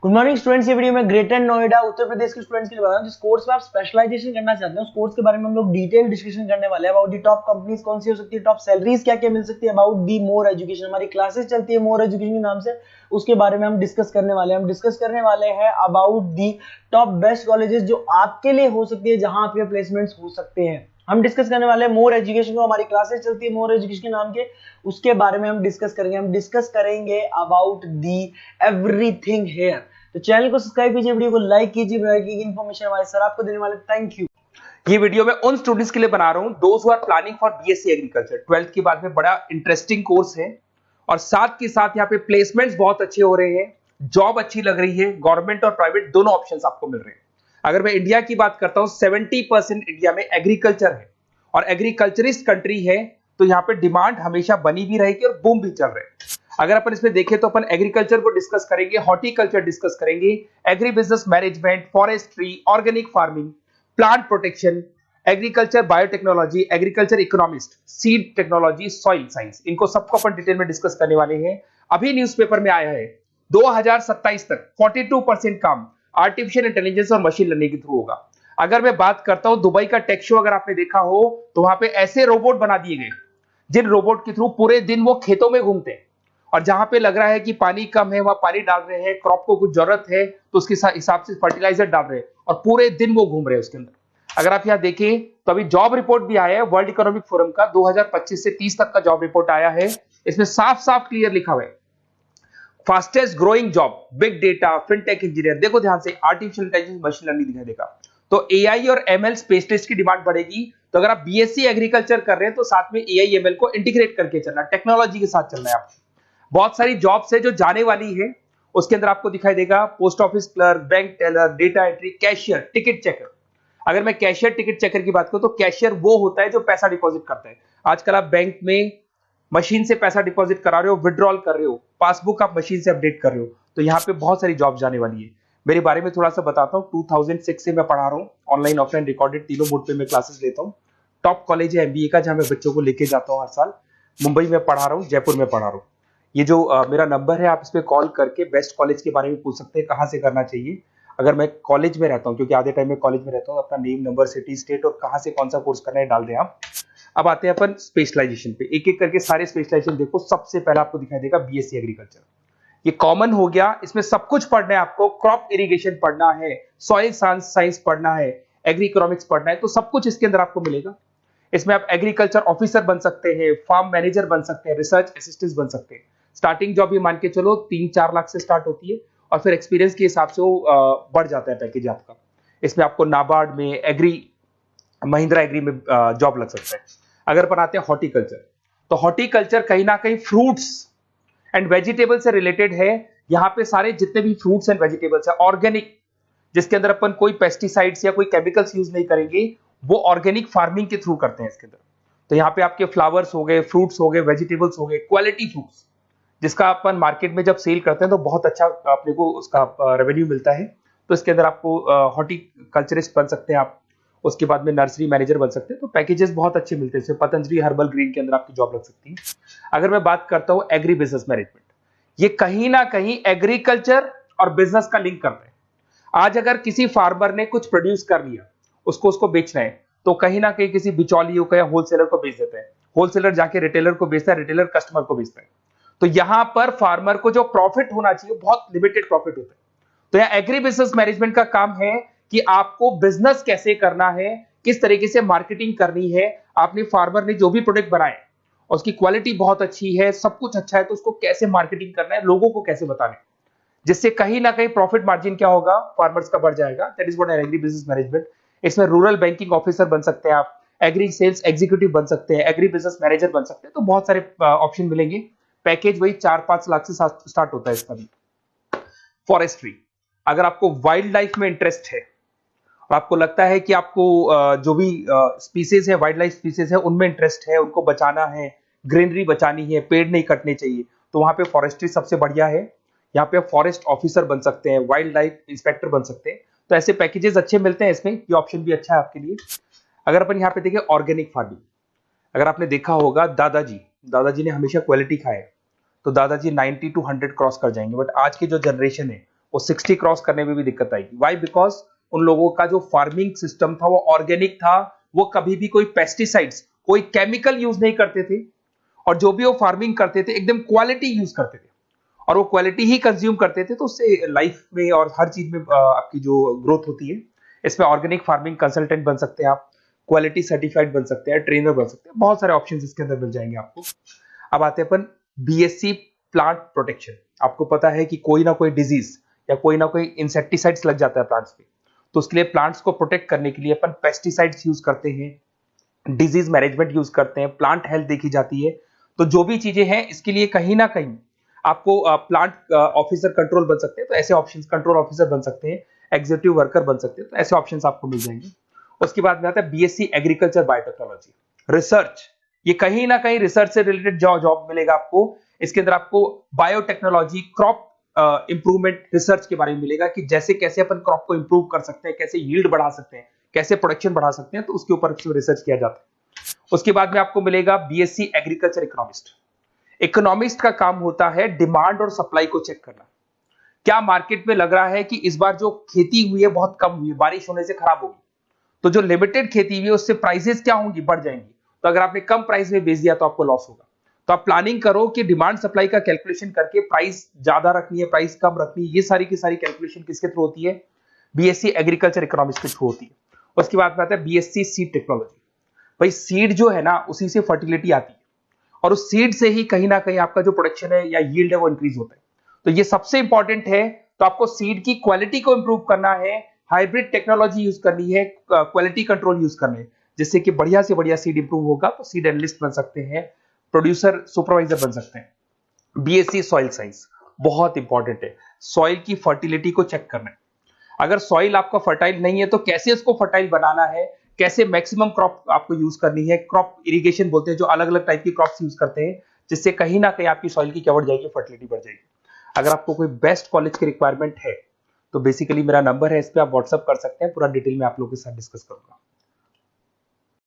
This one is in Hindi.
Good morning students. ये वीडियो में ग्रेटर नोएडा उत्तर प्रदेश के स्टूडेंट्स के लिए बता रहा हूं जिस कोर्स में आप स्पेशलाइजेशन करना चाहते हैं उस कोर्स के बारे में हम लोग डिटेल डिस्कशन करने वाले हैं। अबाउट दी टॉप कंपनीज कौन सी हो सकती है, टॉप सैलरीज क्या क्या मिल सकती है, अबाउट दी मोर एजुकेशन, हमारी क्लासेस चलती है मोर एजुकेशन के नाम से, उसके बारे में हम डिस्कस करने वाले हैं। हम डिस्कस करने वाले हैं about the top best colleges जो आपके लिए हो सकती है, जहां आपके प्लेसमेंट्स हो सकते हैं। हम डिस्कस करने वाले हैं मोर एजुकेशन को, हमारी क्लासेस चलती है मोर एजुकेशन के नाम के, उसके बारे में हम डिस्कस करेंगे। हम डिस्कस करेंगे अबाउट दी एवरीथिंग हियर। तो चैनल को सब्सक्राइब कीजिए, वीडियो को लाइक कीजिए, इन्फॉर्मेशन हमारे सर आपको देने वाले। Thank you. ये वीडियो मैं उन स्टूडेंट्स के लिए बना रहा हूं those who are planning for BSc agriculture. 12th के बाद में बड़ा इंटरेस्टिंग कोर्स है और साथ के साथ यहाँ पे प्लेसमेंट्स बहुत अच्छे हो रहे हैं, जॉब अच्छी लग रही है, गवर्नमेंट और प्राइवेट दोनों ऑप्शंस आपको मिल रहे हैं। अगर मैं इंडिया की बात करता हूं 70% इंडिया में एग्रीकल्चर है और एग्रीकल्चरिस्ट कंट्री है, तो यहाँ पे डिमांड हमेशा बनी भी रहेगी और बूम भी चल रहे हैं। अगर अपन इसमें देखें तो अपन एग्रीकल्चर को डिस्कस करेंगे, हॉर्टिकल्चर डिस्कस करेंगे, agri business management, forestry, organic farming, plant protection, agriculture biotechnology, agriculture economist, seed technology, soil science, इनको सबको अपन डिटेल में डिस्कस करने वाले हैं। अभी न्यूज़पेपर में आया है 2027 तक 42% काम आर्टिफिशियल इंटेलिजेंस और मशीन लर्निंग के थ्रू होगा। अगर मैं बात करता हूं दुबई का टेक शो, अगर आपने देखा हो तो वहां पे ऐसे रोबोट बना दिए गए जिन रोबोट के थ्रू पूरे दिन वो खेतों में घूमते हैं और जहां पे लग रहा है कि पानी कम है वहां पानी डाल रहे हैं, क्रॉप को कुछ जरूरत है तो उसके हिसाब से फर्टिलाइजर डाल रहे हैं और पूरे दिन वो घूम रहे हैं उसके अंदर। अगर आप यहां देखें तो अभी जॉब रिपोर्ट भी आया है वर्ल्ड इकोनॉमिक फोरम का, 2025 से 30 तक का जॉब रिपोर्ट आया है। इसमें साफ साफ क्लियर लिखा हुआ है fastest growing job big data, fintech engineer. देखो ध्यान से, आर्टिफिशियल इंटेलिजेंस, मशीन लर्निंग दिखाई देगा, तो एआई और एमएल स्पेशलिस्ट की डिमांड बढ़ेगी। तो अगर आप बीएससी एग्रीकल्चर कर रहे हैं तो साथ में एआई एमएल को इंटीग्रेट करके चलना, टेक्नोलॉजी के साथ चलना है आपको। बहुत सारी जॉब्स है जो जाने वाली है, उसके अंदर आपको दिखाई देगा post office clerk, bank teller, data entry, cashier, ticket checker. अगर मैं कैशियर टिकट चेकर की बात करूं तो कैशियर वो होता है जो पैसा डिपॉजिट करता है। आजकल आप बैंक में मशीन से पैसा डिपॉजिट करा रहे हो, विड्रॉल कर रहे हो, पासबुक आप मशीन से अपडेट कर रहे हो, तो यहाँ पे बहुत सारी जॉब जाने वाली है। मेरे बारे में थोड़ा सा बताता हूँ। 2006 से मैं पढ़ा रहा हूँ, ऑनलाइन ऑफलाइन रिकॉर्डेड तीनों मोड पे मैं क्लासेस लेता हूँ। टॉप कॉलेज है एमबीए का, जहां मैं बच्चों को लेके जाता हूँ हर साल। मुंबई में पढ़ा रहा हूँ, जयपुर में पढ़ा रहा हूँ। ये जो मेरा नंबर है, आप इस पे कॉल करके बेस्ट कॉलेज के बारे में पूछ सकते हैं, कहाँ से करना चाहिए। अगर मैं कॉलेज में रहता हूँ, क्योंकि आधे टाइम में कॉलेज में रहता हूँ, अपना नेम, नंबर, सिटी, स्टेट और कहाँ से कौन सा कोर्स करना है डाल दें आप। अब आते हैं अपन स्पेशलाइजेशन पे, एक एक करके सारे स्पेशलाइजेशन देखो। सबसे पहला आपको दिखाई देगा बीएससी एग्रीकल्चर, ये कॉमन हो गया। इसमें सब कुछ पढ़ना है आपको, क्रॉप इरिगेशन पढ़ना है, सॉइल साइंस पढ़ना है, एग्री इकोनॉमिक्स पढ़ना है, तो सब कुछ इसके अंदर आपको मिलेगा। इसमें आप एग्रीकल्चर ऑफिसर बन सकते हैं, फार्म मैनेजर बन सकते हैं, रिसर्च असिस्टेंट बन सकते हैं। स्टार्टिंग जॉब ये मान के चलो 3-4 लाख से स्टार्ट होती है और फिर एक्सपीरियंस के हिसाब से वो बढ़ जाता है पैकेज आपका। इसमें आपको नाबार्ड में, महिंद्रा एग्री में जॉब लग सकता है। अगर अपन आते हैं हॉर्टिकल्चर, तो हॉर्टिकल्चर कहीं ना कहीं फ्रूट्स एंड वेजिटेबल से रिलेटेड है। यहाँ पे सारे जितने भी फ्रूट्स एंड वेजिटेबल्स है ऑर्गेनिक, जिसके अंदर अपन कोई पेस्टिसाइड्स या कोई केमिकल्स यूज नहीं करेंगे, वो ऑर्गेनिक फार्मिंग के थ्रू करते हैं इसके अंदर। तो यहाँ पे आपके फ्लावर्स हो गए, फ्रूट्स हो गए, वेजिटेबल्स हो गए, क्वालिटी फ्रूट्स, जिसका अपन मार्केट में जब सेल करते हैं तो बहुत अच्छा अपने को उसका रेवेन्यू मिलता है। तो इसके अंदर आपको हॉर्टिकल्चरिस्ट बन सकते हैं आप, उसके बाद में नर्सरी मैनेजर बन सकते हैं। तो पैकेजेस बहुत अच्छे मिलते हैं। पतंजलि हर्बल ग्रीन के अंदर आपकी जॉब लग सकती है। अगर मैं बात करता हूं एग्री बिजनेस मैनेजमेंट, ये कहीं ना कहीं एग्रीकल्चर और बिजनेस का लिंक करते हैं। आज अगर किसी फार्मर ने कुछ प्रोड्यूस कर लिया, उसको बेचना है, तो कहीं ना कहीं किसी बिचौलियों को या होलसेलर को बेच देते हैं। होलसेलर जाके रिटेलर को बेचता है, रिटेलर कस्टमर को बेचता है। तो यहां पर फार्मर को जो प्रॉफिट होना चाहिए बहुत लिमिटेड प्रॉफिट होता है। तो यहां एग्री बिजनेस मैनेजमेंट का काम है कि आपको बिजनेस कैसे करना है, किस तरीके से मार्केटिंग करनी है। आपने फार्मर ने जो भी प्रोडक्ट बनाए उसकी क्वालिटी बहुत अच्छी है, सब कुछ अच्छा है, तो उसको कैसे मार्केटिंग करना है, लोगों को कैसे बताना है, जिससे कहीं ना कहीं प्रॉफिट मार्जिन क्या होगा, फार्मर्स का बढ़ जाएगा। That is what agri business management. इसमें रूरल बैंकिंग ऑफिसर बन सकते हैं आप, एग्री सेल्स एग्जीक्यूटिव बन सकते हैं, एग्री बिजनेस मैनेजर बन सकते हैं। तो बहुत सारे ऑप्शन मिलेंगे। पैकेज वही 4-5 लाख से स्टार्ट होता है इसका भी। फॉरेस्ट्री, अगर आपको वाइल्ड लाइफ में इंटरेस्ट है और आपको लगता है कि आपको जो भी स्पीसीज है, वाइल्ड लाइफ स्पीसीज है, उनमें इंटरेस्ट है, उनको बचाना है, ग्रीनरी बचानी है, पेड़ नहीं कटने चाहिए, तो वहां पे फॉरेस्ट्री सबसे बढ़िया है। यहाँ पे फॉरेस्ट ऑफिसर बन सकते हैं, वाइल्ड लाइफ इंस्पेक्टर बन सकते हैं। तो ऐसे पैकेजेस अच्छे मिलते हैं इसमें, ये ऑप्शन भी अच्छा है आपके लिए। अगर अपन यहाँ पे देखें ऑर्गेनिक फार्मिंग, अगर आपने देखा होगा दादाजी ने हमेशा क्वालिटी खाया है, तो दादाजी 90 to 100 क्रॉस कर जाएंगे। बट आज की जो जनरेशन है वो 60 क्रॉस करने में भी दिक्कत आएगी। वाई? बिकॉज उन लोगों का जो फार्मिंग सिस्टम था वो ऑर्गेनिक था, वो कभी भी कोई पेस्टिसाइड्स, कोई केमिकल यूज नहीं करते थे, और जो भी वो फार्मिंग करते थे एकदम क्वालिटी यूज करते थे, और वो क्वालिटी ही कंज्यूम करते थे। तो उससे लाइफ में और हर चीज में आपकी जो ग्रोथ होती है, इसमें ऑर्गेनिक फार्मिंग कंसल्टेंट बन सकते हैं आप, क्वालिटी सर्टिफाइड बन सकते हैं, ट्रेनर बन सकते हैं, बहुत सारे ऑप्शंस इसके अंदर मिल जाएंगे आपको। अब आते हैं अपन बीएससी प्लांट प्रोटेक्शन। आपको पता है कि कोई ना कोई डिजीज या कोई ना कोई इंसेक्टिसाइड्स लग जाता है प्लांट्स पे, तो उसके लिए प्लांट्स को प्रोटेक्ट करने के लिए अपन पेस्टिसाइड्स यूज करते हैं, डिजीज मैनेजमेंट यूज करते हैं, प्लांट हेल्थ देखी जाती है। तो जो भी चीजें हैं इसके लिए कहीं ना कहीं आपको प्लांट ऑफिसर कंट्रोल बन सकते हैं, तो ऐसे ऑप्शंस, कंट्रोल ऑफिसर बन सकते हैं, एग्जीक्यूटिव वर्कर बन सकते हैं, तो ऐसे ऑप्शंस आपको मिल जाएंगे। उसके बाद में आता है बीएससी एग्रीकल्चर बायोटेक्नोलॉजी, रिसर्च। ये कहीं ना कहीं रिसर्च से रिलेटेड जॉब मिलेगा आपको। इसके अंदर आपको बायोटेक्नोलॉजी, क्रॉप इंप्रूवमेंट रिसर्च के बारे में मिलेगा कि जैसे कैसे अपन क्रॉप को इंप्रूव कर सकते हैं, कैसे यील्ड बढ़ा सकते हैं, कैसे प्रोडक्शन बढ़ा सकते हैं, तो उसके ऊपर रिसर्च किया जाता है। उसके बाद में आपको मिलेगा बीएससी एग्रीकल्चर इकोनॉमिस्ट। इकोनॉमिस्ट का काम होता है डिमांड और सप्लाई को चेक करना। क्या मार्केट में लग रहा है कि इस बार जो खेती हुई है बहुत कम हुई है, बारिश होने से खराब होगी, तो जो लिमिटेड खेती हुई है उससे प्राइसेस क्या होंगी, बढ़ जाएंगी। तो अगर आपने कम प्राइस में बेच दिया तो आपको लॉस होगा। तो आप प्लानिंग करो कि डिमांड सप्लाई का कैलकुलेशन करके प्राइस ज्यादा रखनी है, प्राइस कम रखनी है, ये सारी की सारी कैलकुलेशन किसके थ्रू होती है? बीएससी एग्रीकल्चर इकोनॉमिक्स के थ्रू होती है। उसके बाद में आता है बीएससी सीड टेक्नोलॉजी। भाई सीड जो है ना, उसी से फर्टिलिटी आती है, और उस सीड से ही कहीं ना कहीं आपका जो प्रोडक्शन है या यील्ड है वो इंक्रीज होता है। तो ये सबसे इंपॉर्टेंट है। तो आपको सीड की क्वालिटी को इंप्रूव करना है, हाइब्रिड टेक्नोलॉजी यूज करनी है, क्वालिटी कंट्रोल यूज करने हैं, जिससे कि बढ़िया से बढ़िया सीड इंप्रूव होगा। तो सीड एनालिस्ट बन सकते हैं, प्रोड्यूसर सुपरवाइजर बन सकते हैं। बीएससी सॉइल साइंस बहुत इंपॉर्टेंट है, सॉइल की फर्टिलिटी को चेक करना है। अगर सॉइल आपका फर्टाइल नहीं है तो कैसे उसको फर्टाइल बनाना है, कैसे मैक्सिमम क्रॉप आपको यूज करनी है। क्रॉप इरिगेशन बोलते हैं, जो अलग अलग टाइप की क्रॉप्स यूज करते हैं, जिससे कहीं ना कहीं आपकी सॉइल की क्या बढ़ जाएगी, फर्टिलिटी बढ़ जाएगी। अगर आपको कोई बेस्ट कॉलेज की रिक्वायरमेंट है तो बेसिकली मेरा नंबर है, इस पर आप व्हाट्सअप कर सकते हैं, पूरा डिटेल में आप लोगों के साथ डिस्कस करूंगा।